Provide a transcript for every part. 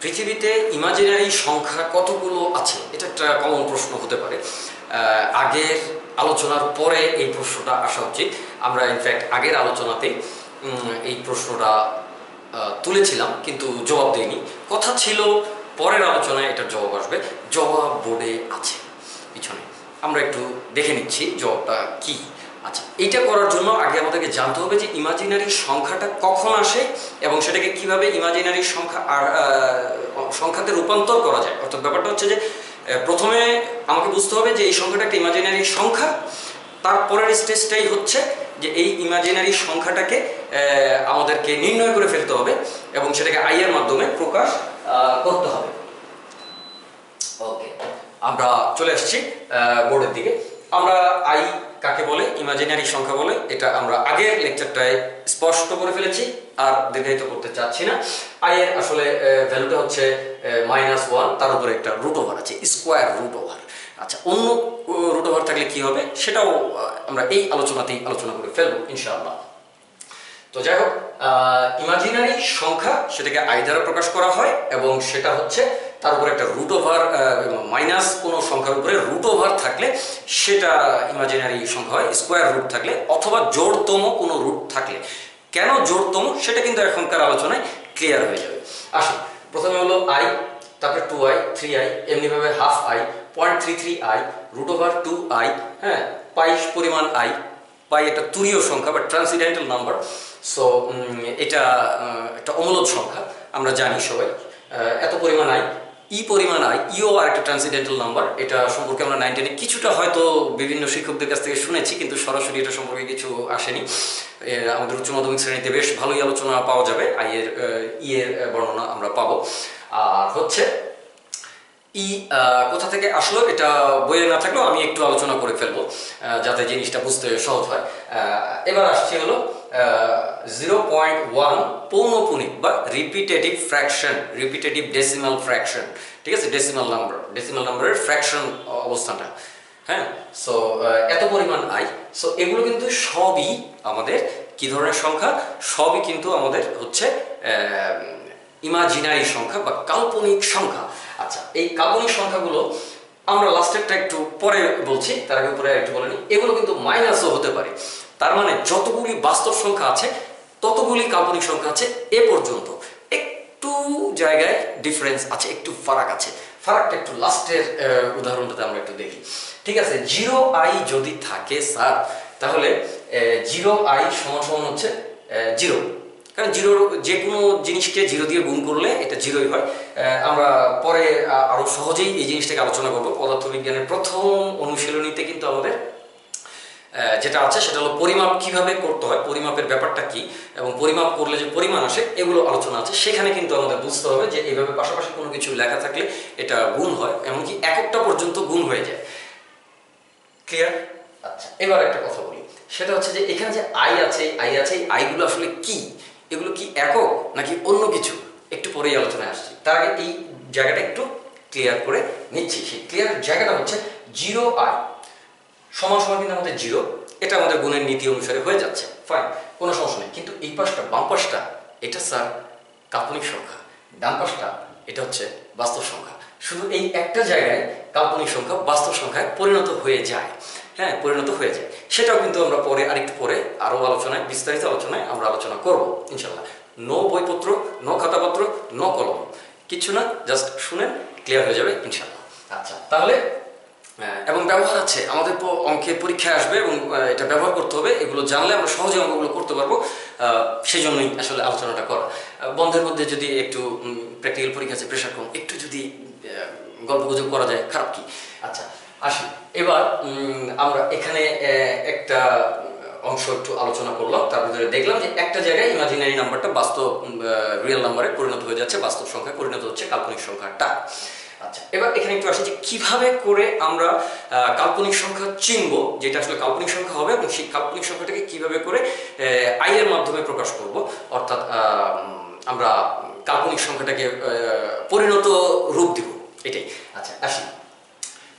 পৃথিবীতে ইমাজিনারি সংখ্যা কতগুলো আছে? এটা একটা কমন প্রশ্ন হতে পারে। আগের আলোচনার পরে এই প্রশ্নটা আসা উচিত। আমরা ইনফ্যাক্ট আগের আলোচনাতে এই প্রশ্নটা তুলেছিলাম কিন্তু জবাব দেইনি। কথা ছিল পরের আলোচনায় এটার জবাব আসবে। জবাব বোর্ডে আছে পিছনে, আমরা একটু দেখে নিচ্ছি জবাবটা কি। আচ্ছা, এইটা করার জন্য আগে আমাদেরকে জানতে হবে যে ইমাজিনারি সংখ্যাটা কখন আসে এবং সেটাকে কিভাবে ইমাজিনারি সংখ্যাতে রূপান্তর করা যায়। অর্থাৎ ব্যাপারটা হচ্ছে যে প্রথমে আমাকে বুঝতে হবে যে এই সংখ্যাটা একটা ইমাজিনারি সংখ্যা। তারপরের স্টেজটাই হচ্ছে যে এই ইমাজিনারি সংখ্যাটাকে আমাদেরকে নির্ণয় করে ফেলতে হবে এবং সেটাকে আই এর মাধ্যমে প্রকাশ করতে হবে। ওকে, আমরা চলে আসছি বোর্ডের দিকে। আমরা আই কাকে বলে, ইমাজিনারি সংখ্যা বলে, এটা আমরা আগের লেকচারটায় স্পষ্ট করে ফেলেছি, আর দীর্ঘায়িত করতে চাচ্ছি না। আই এর আসলে ভ্যালুটা হচ্ছে -1, তার উপরে একটা রুট ওভার আছে, স্কোয়ার রুট ওভার। আচ্ছা, অন্য রুট ওভার থাকলে কি হবে সেটাও আমরা এই আলোচনাতেই আলোচনা করে ফেলবো ইনশাআল্লাহ। তো যাই হোক, ইমাজিনারি সংখ্যা সেটাকে আই দ্বারা প্রকাশ করা হয় এবং সেটা হচ্ছে তার উপরে একটা রুট ওভার, মাইনাস কোনো সংখ্যার উপরে রুট ওভার থাকলে সেটা ইমাজিনারি সংখ্যা হয়। স্কোয়ার রুট থাকলে অথবা জোড়তম কোনো রুট থাকলে। কেন জোড়তম সেটা কিন্তু এখনকার আলোচনায় ক্লিয়ার হয়ে যাবে। আসুন, প্রথমে হলো আই, তারপরে 2i, 3i, এমনিভাবে half I, 0.33i, root over 2i, হ্যাঁ, পাই পরিমাণ আই। পাই একটা তুরীয় সংখ্যা বা ট্রান্সিডেন্টাল নাম্বার। সো এটা একটা অমূলদ সংখ্যা, আমরা জানি সবাই। এত পরিমাণ আই, ই পরিমাণ আই, ইও আর একটা ট্রান্সিডেন্টাল নাম্বার। এটা সম্পর্কে আমরা 9-10 কিছুটা হয়তো বিভিন্ন শিক্ষকদের কাছ থেকে শুনেছি, কিন্তু সরাসরি এটা সম্পর্কে কিছু আসেনি। আমাদের উচ্চ মাধ্যমিক শ্রেণীতে বেশ ভালোই আলোচনা পাওয়া যাবে, আই এর ই এর বর্ণনা আমরা পাবো। আর হচ্ছে ই কোথা থেকে আসলো এটা বইয়ে না থাকলেও আমি একটু আলোচনা করে ফেলবো যাতে জিনিসটা বুঝতে সহজ হয়। এবার আসছে হলো 0.1 পৌনঃপুনিক বা repetitive fraction, repetitive decimal fraction. ঠিক আছে, ডেসিমাল নাম্বারের ফ্র্যাকশন অবস্থানটা। হ্যাঁ, সো এত পরিমাণ আই। সো এগুলো কিন্তু সবই আমাদের কি ধরনের সংখ্যা? সবই কিন্তু আমাদের হচ্ছে ইমাজিনারি সংখ্যা বা কাল্পনিক সংখ্যা। আচ্ছা, এই কাল্পনিক সংখ্যাগুলো আমরা লাস্টেরটা একটু পরে বলছি, তার আগে উপরে একটু বলে নিই। এগুলো কিন্তু মাইনাসও হতে পারে। তার মানে যতগুলি বাস্তব সংখ্যা আছে ততগুলি কাল্পনিক সংখ্যা আছে এ পর্যন্ত। একটু জায়গায় ডিফারেন্স আছে, একটু ফারাক আছে। ফারাকটা একটু লাস্টের উদাহরণটাতে আমরা একটু দেখি। ঠিক আছে, 0i যদি থাকে স্যার, তাহলে 0i সমান হচ্ছে 0। কারণ জিরোর যে কোনো জিনিসকে 0 দিয়ে গুণ করলে এটা 0ই হয়। আমরা পরে আরো সহজেই এই জিনিসটাকে আলোচনা করবো। পদার্থবিজ্ঞানের প্রথম অনুশীলনীতে কিন্তু আমাদের যেটা আছে সেটা হলো পরিমাপ কিভাবে করতে হয়, পরিমাপের ব্যাপারটা কি এবং পরিমাপ করলে যে পরিমাণ আসে এগুলো আলোচনা আছে। সেখানে কিন্তু আমাদের বুঝতে হবে যে এইভাবে পাশাপাশি কোনো কিছু লেখা থাকলে এটা গুণ হয়, এমনকি এককটা পর্যন্ত গুণ হয়ে যায়। ক্লিয়ার? আচ্ছা, এবার একটা কথা বলি, সেটা হচ্ছে যে এখানে যে আই আছে, এই আইগুলো আসলে কি? এগুলো কি একক নাকি অন্য কিছু? একটু পরেই আলোচনায় আসছি। তার আগে এই জায়গাটা একটু ক্লিয়ার করে নিচ্ছি। সেই ক্লিয়ার জায়গাটা হচ্ছে 0i সমান কিন্তু আমাদের 0। এটা আমাদের গুণের নীতি অনুসারে হয়ে যাচ্ছে, ফাইন, কোনো সমস্যা নেই। কিন্তু এই পাশটা, বাম পাশটা, এটা স্যার কাল্পনিক সংখ্যা। ডান পাশটা এটা হচ্ছে বাস্তব সংখ্যা। শুধু এই একটা জায়গায় কাল্পনিক সংখ্যা বাস্তব সংখ্যায় পরিণত হয়ে যায়। হ্যাঁ, পরিণত হয়ে যায়। সেটাও কিন্তু আমরা পরে আরেকটু পরে আরও আলোচনায়, বিস্তারিত আলোচনায় আমরা আলোচনা করব ইনশাল্লাহ। নো বইপত্র, নো খাতাপত্র, নো কলম, কিছু না, জাস্ট শুনেন, ক্লিয়ার হয়ে যাবে ইনশাল্লাহ। আচ্ছা, তাহলে এবং ব্যবহার আছে, আমাদের অঙ্কের পরীক্ষায় আসবে এবং এটা ব্যবহার করতে হবে। এগুলো জানলে আমরা সহজে অঙ্কগুলো করতে পারবো। সেই জন্যই আসলে আলোচনাটা করা। বন্ধের মধ্যে যদি একটু প্র্যাকটিক্যাল পরীক্ষা আছে, প্রেশার কম, একটু যদি গল্প গুজব করা যায়, খারাপ কি? আচ্ছা, আসি এবার আমরা এখানে একটা অংশ একটু আলোচনা করলাম। তার ভিতরে দেখলাম যে একটা জায়গায় ইমাজিনারি নাম্বারটা বাস্তব রিয়েল নাম্বারে পরিণত হয়ে যাচ্ছে, বাস্তব সংখ্যায় পরিণত হচ্ছে কাল্পনিক সংখ্যাটা। আচ্ছা, এবার এখানে একটু আসি যে কিভাবে করে আমরা কাল্পনিক সংখ্যা চিনব, যেটা আসলে কাল্পনিক সংখ্যা হবে, এবং সেই কাল্পনিক সংখ্যাটাকে কিভাবে করে আই এর মাধ্যমে প্রকাশ করব, অর্থাৎ আমরা কাল্পনিক সংখ্যাটাকে পরিণত রূপ দিব, এটাই। আচ্ছা, আসি,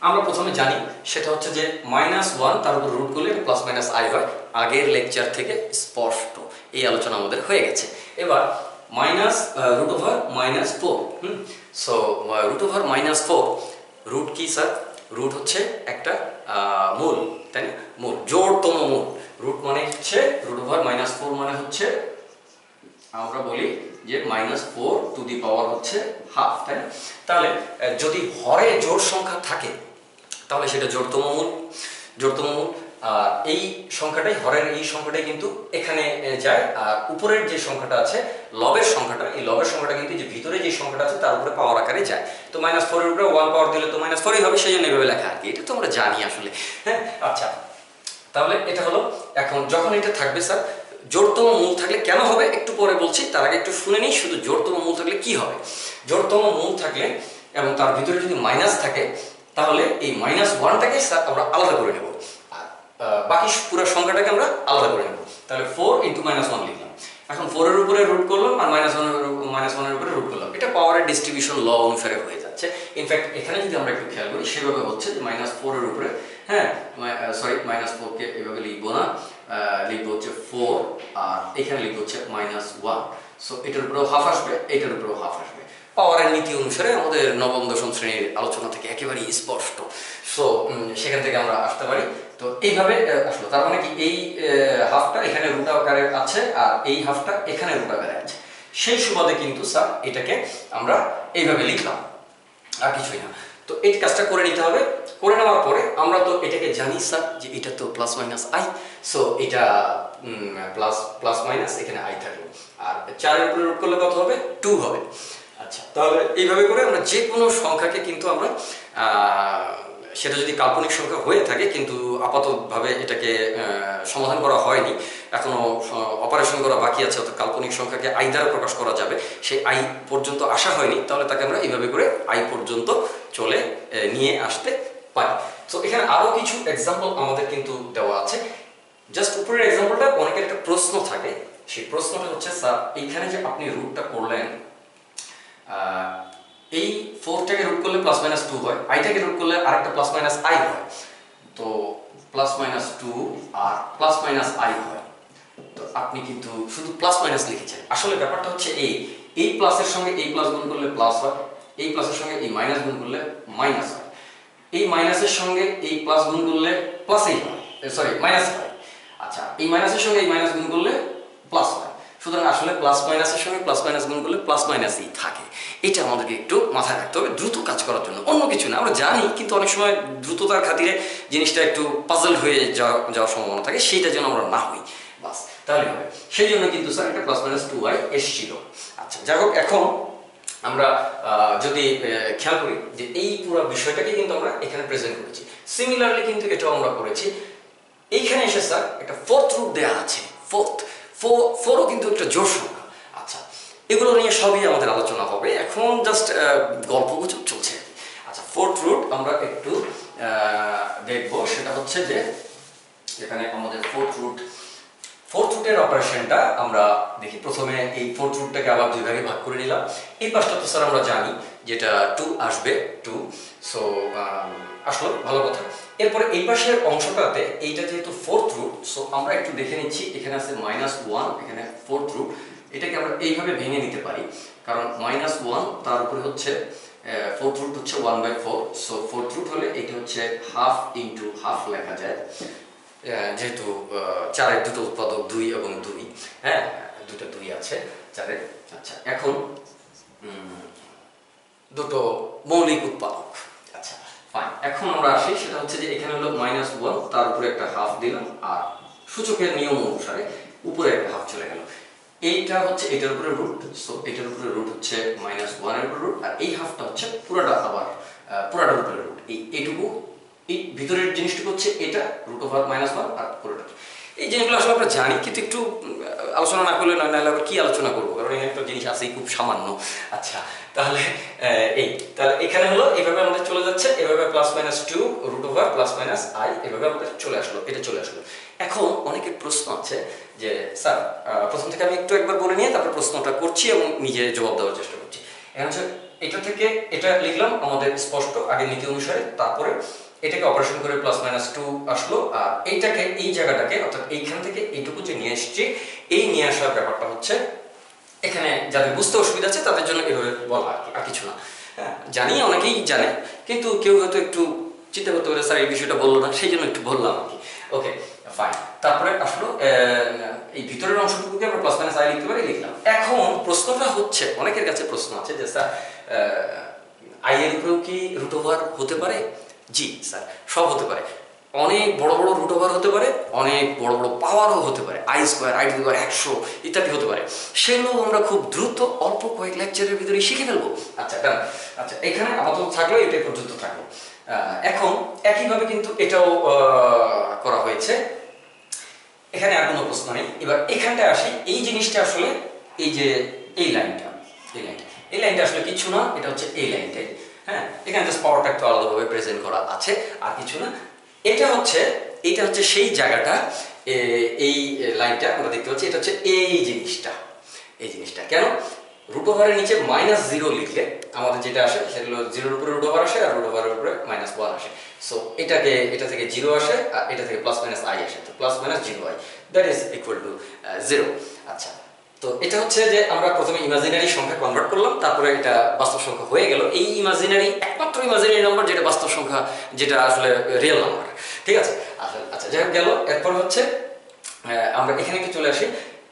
আমরা প্রথমে জানি সেটা হচ্ছে যে -1 তার উপর রুট করলে প্লাস মাইনাস আই হয়। আগের লেকচার থেকে স্পষ্ট এই আলোচনা আমাদের হয়ে গেছে। এবার minus root over minus 4। So root over minus 4, root কি স্যার? রুট হচ্ছে একটা মূল, তাই না? মূল, জোড়তম মূল। রুট মানে হচ্ছে রুট ওভার মাইনাস 4 মানে হচ্ছে আমরা বলি যে -4 টু দি পাওয়ার হচ্ছে হাফ, তাই না? তাহলে যদি হরে জোড় সংখ্যা থাকে তাহলে সেটা জোড়তম মূল। আর এই সংখ্যাটাই, হরের এই সংখ্যাটাই কিন্তু এখানে যায়, আর উপরের যে সংখ্যাটা আছে লবের সংখ্যাটা, এই লবের সংখ্যাটা কিন্তু যে ভিতরে যে সংখ্যাটা আছে তার উপরে পাওয়ার আকারে যায়। তো -4 এর উপরে 1 পাওয়ার দিলে তো -4ই হবে, সেই জন্য এইভাবে লেখা আর কি। এটা তো আমরা জানি আসলে, হ্যাঁ। আচ্ছা, তাহলে এটা হলো। এখন যখন এটা থাকবে স্যার, জোড়তম মূল থাকলে কেন হবে একটু পরে বলছি, তার আগে একটু শুনে নিই শুধু জোড়তম মূল থাকলে কি হবে। জোড়তম মূল থাকলে এবং তার ভিতরে যদি মাইনাস থাকে তাহলে এই -1টাকে স্যার আমরা আলাদা করে নেব, আর বাকি পুরো সংখ্যাটাকে আমরা আলাদা করে নেব। তাহলে 4 × -1 লিখলাম। এখন 4 এর উপরে রুট করলাম আর -1 এর উপরে রুট করলাম। এটা পাওয়ারের ডিস্ট্রিবিউশন ল অনুসারে হয়ে যাচ্ছে। ইনফ্যাক্ট এখানে যদি আমরা একটু খেয়াল করি সেভাবে হচ্ছে যে -4 এর উপরে, হ্যাঁ সরি -4 কে এভাবে লিখবো না, লিখবো হচ্ছে 4, আর এখানে লিখবো হচ্ছে -1। সো এটার উপরেও হাফ আসবে, এটার উপরেও হাফ আসবে। পাওয়ারের নীতি অনুসারে আমাদের নবম দশম শ্রেণীর আলোচনা থেকে একেবারেই স্পষ্ট। সো সেখান থেকে আমরা আসতে পারি। তো এইভাবে আসলো, তার মানে কি এই হাফটা এখানে রুট আকারে আছে আর এই হাফটা এখানে রুট আকারে আছে। সেই সুবাদে কিন্তু স্যার এটাকে আমরা এইভাবে লিখলাম, আর কিছুই না। তো এই কাজটা করে নিতে হবে। করে নেওয়ার পরে আমরা তো এটাকে জানি স্যার যে এটা তো প্লাস মাইনাস আই। সো এটা প্লাস মাইনাস এখানে আই থাকলো, আর 4 এর উপরে রুট করলে কত হবে? 2 হবে। আচ্ছা, তাহলে এইভাবে করে আমরা যে কোনো সংখ্যাকে কিন্তু আমরা সেটা যদি কাল্পনিক সংখ্যা হয়ে থাকে, কিন্তু আপাততভাবে এটাকে সমাধান করা হয়নি, এখনো অপারেশন করা বাকি আছে, অর্থাৎ কাল্পনিক সংখ্যাকে আই দ্বারা প্রকাশ করা যাবে, সেই আই পর্যন্ত আসা হয়নি, তাহলে তাকে আমরা এইভাবে করে আই পর্যন্ত চলে নিয়ে আসতে পারি। তো এখানে আরও কিছু এক্সাম্পল আমাদের কিন্তু দেওয়া আছে। জাস্ট উপরের এক্সাম্পলটা অনেকের একটা প্রশ্ন থাকে, সেই প্রশ্নটা হচ্ছে স্যার এইখানে যে আপনি রুটটা করলেন, এই 4টাকে রুট করলে +-2 হয়, আইটাকে রুট করলে আরেকটা +-i হয়, তো +-2 আর +-i হয়। তো আপনি কিন্তু শুধু প্লাস লিখেছেন। আসলে ব্যাপারটা হচ্ছে এই প্লাসের সঙ্গে এই প্লাস গুণ করলে প্লাস হয়, এই প্লাসের সঙ্গে এই মাইনাস গুণ করলে মাইনাস হয়, এই মাইনাসের সঙ্গে এই প্লাস গুণ করলে প্লাসই হয়, সরি মাইনাস হয়। আচ্ছা, এই মাইনাসের সঙ্গে এই মাইনাস গুণ করলে প্লাস হয়। সুতরাং আসলে প্লাস মাইনাসের সঙ্গে প্লাস মাইনাস গুণ করলে প্লাস মাইনাসই থাকে। এটা আমাদেরকে একটু মাথায় রাখতে হবে দ্রুত কাজ করার জন্য, অন্য কিছু না। আমরা জানি, কিন্তু অনেক সময় দ্রুততার খাতিরে জিনিসটা একটু পাজল হয়ে যাওয়ার সম্ভাবনা থাকে, সেইটা যেন আমরা না হই, বাস তাহলে হবে। সেই জন্য কিন্তু স্যার এটা +-2i এসেছিল। আচ্ছা, যাই হোক, এখন আমরা যদি খেয়াল করি যে এই পুরো বিষয়টাকে কিন্তু আমরা এখানে প্রেজেন্ট করেছি। সিমিলারলি কিন্তু এটাও আমরা করেছি। এইখানে এসে স্যার একটা 4th রুট দেওয়া আছে। 4ও কিন্তু একটা জোড় সংখ্যা। আচ্ছা, এগুলো নিয়ে সবই আমাদের আলোচনা হবে, এখন জাস্ট গল্পগুজব চলছে। আচ্ছা, 4th রুট আমরা একটু দেখব। সেটা হচ্ছে যে এখানে আমাদের 4th রুটের অপারেশনটা আমরা দেখি। প্রথমে এই 4th রুটটাকে আবার দুই ভাগে ভাগ করে নিলাম। এই পাশটা তো স্যার আমরা জানি যেটা 2 আসবে, 2। সো আসলো, ভালো কথা। এরপরে এই পাশের অংশটাতে এইটা যেহেতু 4th রুট, সো আমরা একটু দেখে নিচ্ছি। এখানে আছে -1, এখানে 4th রুট। এটাকে আমরা এইভাবে ভেঙে নিতে পারি, কারণ -1 তার উপরে হচ্ছে 4th রুট হচ্ছে 1/4। সো 4th রুট হলে এটা হচ্ছে হাফ ইন্টু হাফ লেখা যায়, যেহেতু 4-এর দুটো উৎপাদক 2 এবং 2, হ্যাঁ দুটো 2 আছে 4-এর। আচ্ছা, এখন দুটো মৌলিক উৎপাদক। আচ্ছা ফাইন, এখন আমরা আসি। সেটা হচ্ছে যে এখানে হলো -1, তার উপরে একটা হাফ দিলাম, আর সূচকের নিয়ম অনুসারে উপরে একটা হাফ চলে গেল। এইটা হচ্ছে এটার উপরে রুট, সো এটার উপরে রুট হচ্ছে -1 এর উপরে রুট, আর এই হাফটা হচ্ছে পুরোটা আবার পুরোটার উপরে রুট। এইটুকু, এই ভিতরের জিনিসটুকু হচ্ছে এটা √1 আর পুরোটা। এই জিনিসগুলো আসলে আমরা জানি, কিন্তু একটু আলোচনা না করলে নয়, নাহলে আবার কি আলোচনা করবো, কারণ এখানে একটা জিনিস আছে খুব সামান্য। আচ্ছা, তাহলে তাহলে এখানে হলো এইভাবে আমাদের চলে যাচ্ছে, এভাবে +-2 √+-i এভাবে আমাদের চলে আসলো, এটা চলে আসলো। এখন অনেকের প্রশ্ন আছে যে স্যার, প্রথম থেকে আমি একবার বলে নিয়ে তারপর প্রশ্নটা করছি এবং নিজে জবাব দেওয়ার চেষ্টা করছি। এখন হচ্ছে এটা থেকে এটা লিখলাম আমাদের স্পষ্ট আগের নীতি অনুসারে, তারপরে এটাকে অপারেশন করে +-2 আসলো, আর এইটাকে এই জায়গাটাকে অর্থাৎ এইখান থেকে এইটুকু যে নিয়ে এসেছি, এই নিয়ে আসার ব্যাপারটা হচ্ছে এখানে যাদের বুঝতে অসুবিধা আছে তাদের জন্য এভাবে বলা আর কিছু না। হ্যাঁ, জানি অনেকেই জানে, কিন্তু কেউ হয়তো একটু চিন্তা করতে পারে স্যার এই বিষয়টা বললো না, সেই জন্য একটু বললাম আর কি। Okay fine. তারপরে আসলো এই ভিতরের অংশটুকুকে আমরা প্লাস মাইনাস আই লিখতে পারি, লিখলাম। এখন প্রশ্নটা হচ্ছে, অনেকের কাছে প্রশ্ন আছে যে স্যার আই এর উপরেও কি রুট ওভার হতে পারে? জি স্যার, সব হতে পারে। অনেক বড় বড় রুট ওভার হতে পারে, অনেক বড় বড় পাওয়ারও হতে পারে, I square, I to the power 100 ইত্যাদি হতে পারে। সেগুলো আমরা খুব দ্রুত অল্প কয়েক লেকচারের ভিতরে শিখে ফেলবো। আচ্ছা ডান। আচ্ছা এখানে আপাতত থাকলো, এটাই পর্যন্ত থাকলো। এখন একইভাবে কিন্তু এটাও করা হয়েছে। এখানে আর কোনো প্রশ্ন নেই। এবার এখানটায় আসি। এই জিনিসটা আসলে এই যে এই লাইনটা, এই লাইনটা আসলে কিছু না, এটা হচ্ছে এই লাইনটাই। হ্যাঁ, এখানে জাস্ট পাওয়ারটা একটু আলাদাভাবে প্রেজেন্ট করা আছে, আর কিছু না। এটা হচ্ছে সেই জায়গাটা, এই লাইনটা আমরা দেখতে পাচ্ছি, এটা হচ্ছে এই জিনিসটা। কেন? রুট ওভারের নিচে -0 লিখলে আমাদের যেটা আসে সেটা হলো 0-এর উপরে রুট ওভার আসে, আর রুট ওভারের উপরে -1 আসে। সো এটা থেকে 0 আসে, আর এটা থেকে প্লাস মাইনাস আই আসে। তো plus minus 0i, that is equal to 0। আচ্ছা, তো এটা হচ্ছে যে আমরা প্রথমে ইমাজিনারি সংখ্যা কনভার্ট করলাম, তারপরে এটা বাস্তব সংখ্যা হয়ে গেল। এই একমাত্র ইমাজিনারি নাম্বার যেটা বাস্তব সংখ্যা, যেটা আসলে রিয়েল নাম্বার। ঠিক আছে? আচ্ছা যাই হোক, গেল। এরপর হচ্ছে আমরা এখানে একটু চলে আসি।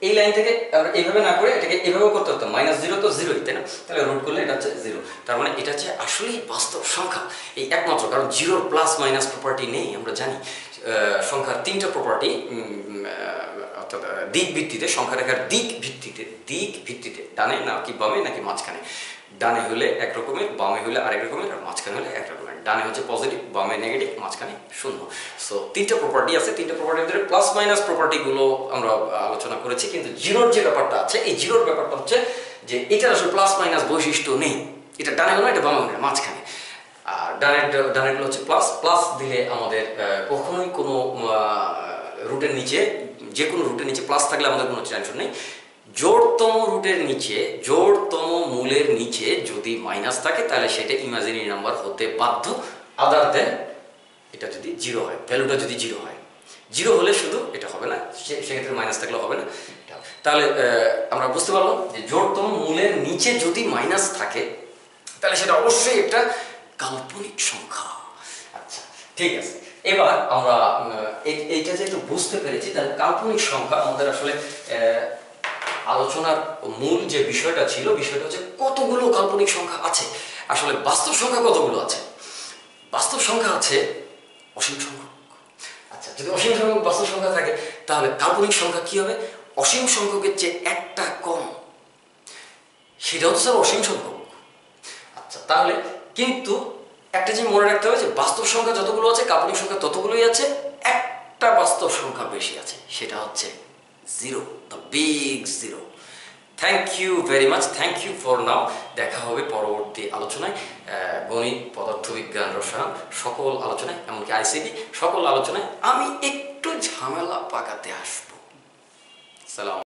এই লাইন থেকে আমরা এইভাবে না করে এটাকে এভাবে করতে হতো, -0 তো 0ই, তাই না? তাহলে রুট করলে এটা হচ্ছে 0। তার মানে এটা হচ্ছে আসলেই বাস্তব সংখ্যা, এই একমাত্র। কারণ 0 প্লাস মাইনাস প্রপার্টি নেই, আমরা জানি। সংখ্যার 3টা প্রপার্টি, অর্থাৎ দিক ভিত্তিতে, সংখ্যা রেখার দিক ভিত্তিতে, ডানে নাকি বামে নাকি মাঝখানে। ডানে হলে এক রকমের, বামে হলে আরেক রকমের, আর মাঝখানে হলে এক রকমের। ডানে হচ্ছে পজিটিভ, বামে নেগেটিভ, মাঝখানে শূন্য। সো 3টা প্রপার্টি আছে। 3টা প্রপার্টির ভিতরে প্লাস মাইনাস প্রপার্টিগুলো আমরা আলোচনা করেছি, কিন্তু জিরোর যে ব্যাপারটা আছে, এই জিরোর ব্যাপারটা হচ্ছে যে এটা আসলে প্লাস মাইনাস বৈশিষ্ট্য নেই। এটা ডানে হলো, এটা বামে হলো, মাঝখানে। আর ডানেরগুলো হচ্ছে প্লাস দিলে আমাদের কখনোই কোনো রুটের নিচে, যে কোনো রুটের নিচে প্লাস থাকলে আমাদের কোনো টেনশন নেই। জোড়তম মূলের নিচে যদি মাইনাস থাকে, তাহলে সেটা ইমাজিনারি নাম্বার হতে বাধ্য, আদার দেন এটা যদি 0 হয়, ভ্যালুটা যদি 0 হয়। 0 হলে শুধু এটা হবে না, সেক্ষেত্রে মাইনাস থাকলে হবে না। তাহলে আমরা বুঝতে পারলাম যে জোড়তম মূলের নিচে যদি মাইনাস থাকে, তাহলে সেটা অবশ্যই একটা কাল্পনিক সংখ্যা। আচ্ছা ঠিক আছে, এবার আমরা এইটা যেহেতু বুঝতে পেরেছি, তাহলে কাল্পনিক সংখ্যা আমাদের আসলে আলোচনার মূল যে বিষয়টা ছিল, বিষয়টা হচ্ছে কতগুলো কাল্পনিক সংখ্যা আছে। আসলে বাস্তব সংখ্যা কতগুলো আছে? বাস্তব সংখ্যা আছে অসীম সংখ্যক। আচ্ছা, যদি অসীম সংখ্যক বাস্তব সংখ্যা থাকে, তাহলে কাল্পনিক সংখ্যা কি হবে? অসীম সংখ্যকের চেয়ে একটা কম, সেটাও তো স্যার অসীম সংখ্যক। আচ্ছা, তাহলে কিন্তু একটা জিনিস মনে রাখতে হবে যে বাস্তব সংখ্যা যতগুলো আছে, কাল্পনিক সংখ্যা ততগুলোই আছে। একটা বাস্তব সংখ্যা বেশি আছে, সেটা হচ্ছে 0, the big 0। Thank you very much, thank you for now. দেখা হবে পরবর্তী আলোচনায়, গণিত, পদার্থবিজ্ঞান, রসায়ন সকল আলোচনায়, এমনকি আইসিটি সকল আলোচনায় আমি একটু ঝামেলা পাকাতে আসবো। সালাম।